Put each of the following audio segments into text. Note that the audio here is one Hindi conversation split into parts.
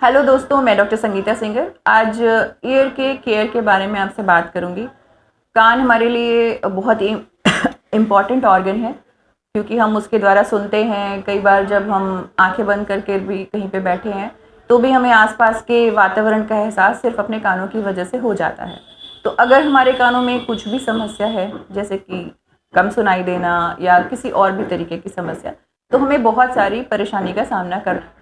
हेलो दोस्तों, मैं डॉक्टर संगीता सिंगर। आज ईयर के केयर के बारे में आपसे बात करूंगी। कान हमारे लिए बहुत ही इम्पॉर्टेंट ऑर्गन है, क्योंकि हम उसके द्वारा सुनते हैं। कई बार जब हम आंखें बंद करके भी कहीं पे बैठे हैं तो भी हमें आसपास के वातावरण का एहसास सिर्फ अपने कानों की वजह से हो जाता है। तो अगर हमारे कानों में कुछ भी समस्या है, जैसे कि कम सुनाई देना या किसी और भी तरीके की समस्या, तो हमें बहुत सारी परेशानी का सामना करना।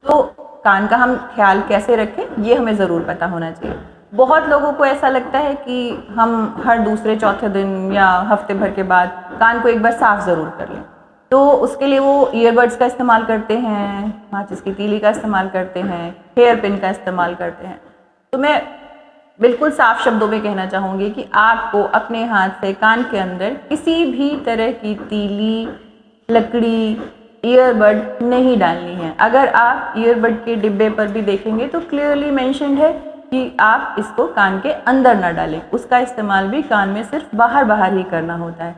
तो कान का हम ख्याल कैसे रखें, ये हमें ज़रूर पता होना चाहिए। बहुत लोगों को ऐसा लगता है कि हम हर दूसरे चौथे दिन या हफ्ते भर के बाद कान को एक बार साफ ज़रूर कर लें। तो उसके लिए वो ईयरबड्स का इस्तेमाल करते हैं, माचिस की तीली का इस्तेमाल करते हैं, हेयर पिन का इस्तेमाल करते हैं। तो मैं बिल्कुल साफ शब्दों में कहना चाहूँगी कि आपको अपने हाथ से कान के अंदर किसी भी तरह की तीली, लकड़ी, ईयरबड नहीं डालनी है। अगर आप ईयरबड के डिब्बे पर भी देखेंगे तो क्लियरली मेंशन्ड है कि आप इसको कान के अंदर ना डालें। उसका इस्तेमाल भी कान में सिर्फ बाहर बाहर ही करना होता है।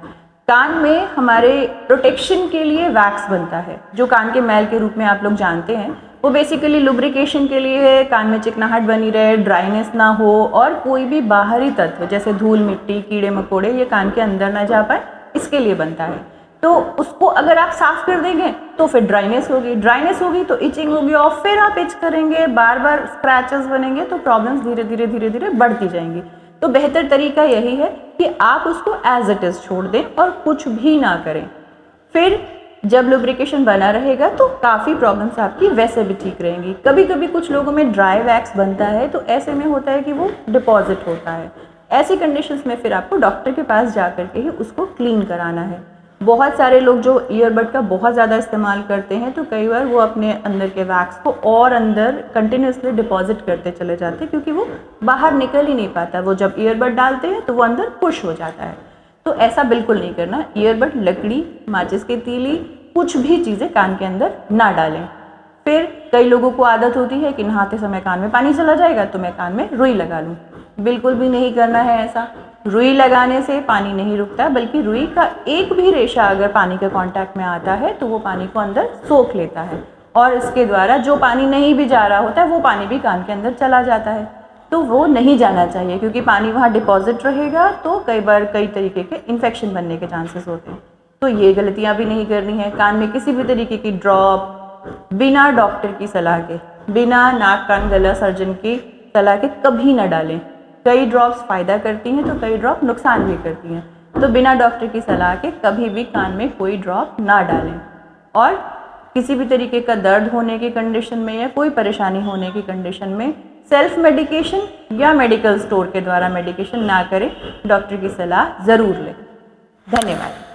कान में हमारे प्रोटेक्शन के लिए वैक्स बनता है, जो कान के मैल के रूप में आप लोग जानते हैं। वो बेसिकली लुब्रिकेशन के लिए है, कान में चिकनाहट बनी रहे, ड्राइनेस ना हो और कोई भी बाहरी तत्व जैसे धूल मिट्टी, कीड़े मकोड़े ये कान के अंदर ना जा पाए, इसके लिए बनता है। तो उसको अगर आप साफ कर देंगे तो फिर ड्राइनेस होगी तो इचिंग होगी और फिर आप इच करेंगे, बार बार स्क्रैचेस बनेंगे, तो प्रॉब्लम्स धीरे धीरे बढ़ती जाएंगी। तो बेहतर तरीका यही है कि आप उसको एज इट इज़ छोड़ दें और कुछ भी ना करें। फिर जब लुब्रिकेशन बना रहेगा तो काफ़ी प्रॉब्लम्स आपकी वैसे भी ठीक रहेंगी। कभी कभी कुछ लोगों में ड्राई वैक्स बनता है, तो ऐसे में होता है कि वो डिपॉजिट होता है। ऐसी कंडीशंस में फिर आपको डॉक्टर के पास जा करके ही उसको क्लीन कराना है। बहुत सारे लोग जो ईयरबड का बहुत ज़्यादा इस्तेमाल करते हैं, तो कई बार वो अपने अंदर के वैक्स को और अंदर कंटिन्यूसली डिपॉजिट करते चले जाते हैं, क्योंकि वो बाहर निकल ही नहीं पाता। वो जब ईयरबड डालते हैं तो वो अंदर पुश हो जाता है। तो ऐसा बिल्कुल नहीं करना। ईयरबड, लकड़ी, माचिस की तीली, कुछ भी चीज़ें कान के अंदर ना डालें। फिर कई लोगों को आदत होती है कि नहाते समय कान में पानी चला जाएगा तो मैं कान में रुई लगा लूँ। बिल्कुल भी नहीं करना है ऐसा। रुई लगाने से पानी नहीं रुकता, बल्कि रुई का एक भी रेशा अगर पानी के कांटेक्ट में आता है तो वो पानी को अंदर सोख लेता है, और इसके द्वारा जो पानी नहीं भी जा रहा होता है वो पानी भी कान के अंदर चला जाता है। तो वो नहीं जाना चाहिए, क्योंकि पानी वहाँ डिपॉजिट रहेगा तो कई बार कई तरीके के इन्फेक्शन बनने के चांसेस होते हैं। तो ये गलतियाँ भी नहीं करनी है। कान में किसी भी तरीके की ड्रॉप बिना डॉक्टर की सलाह के, बिना नाक कान गला सर्जन की सलाह के कभी ना डालें। कई ड्रॉप्स फ़ायदा करती हैं तो कई ड्रॉप नुकसान भी करती हैं। तो बिना डॉक्टर की सलाह के कभी भी कान में कोई ड्रॉप ना डालें। और किसी भी तरीके का दर्द होने की कंडीशन में या कोई परेशानी होने की कंडीशन में सेल्फ मेडिकेशन या मेडिकल स्टोर के द्वारा मेडिकेशन ना करें, डॉक्टर की सलाह ज़रूर लें। धन्यवाद।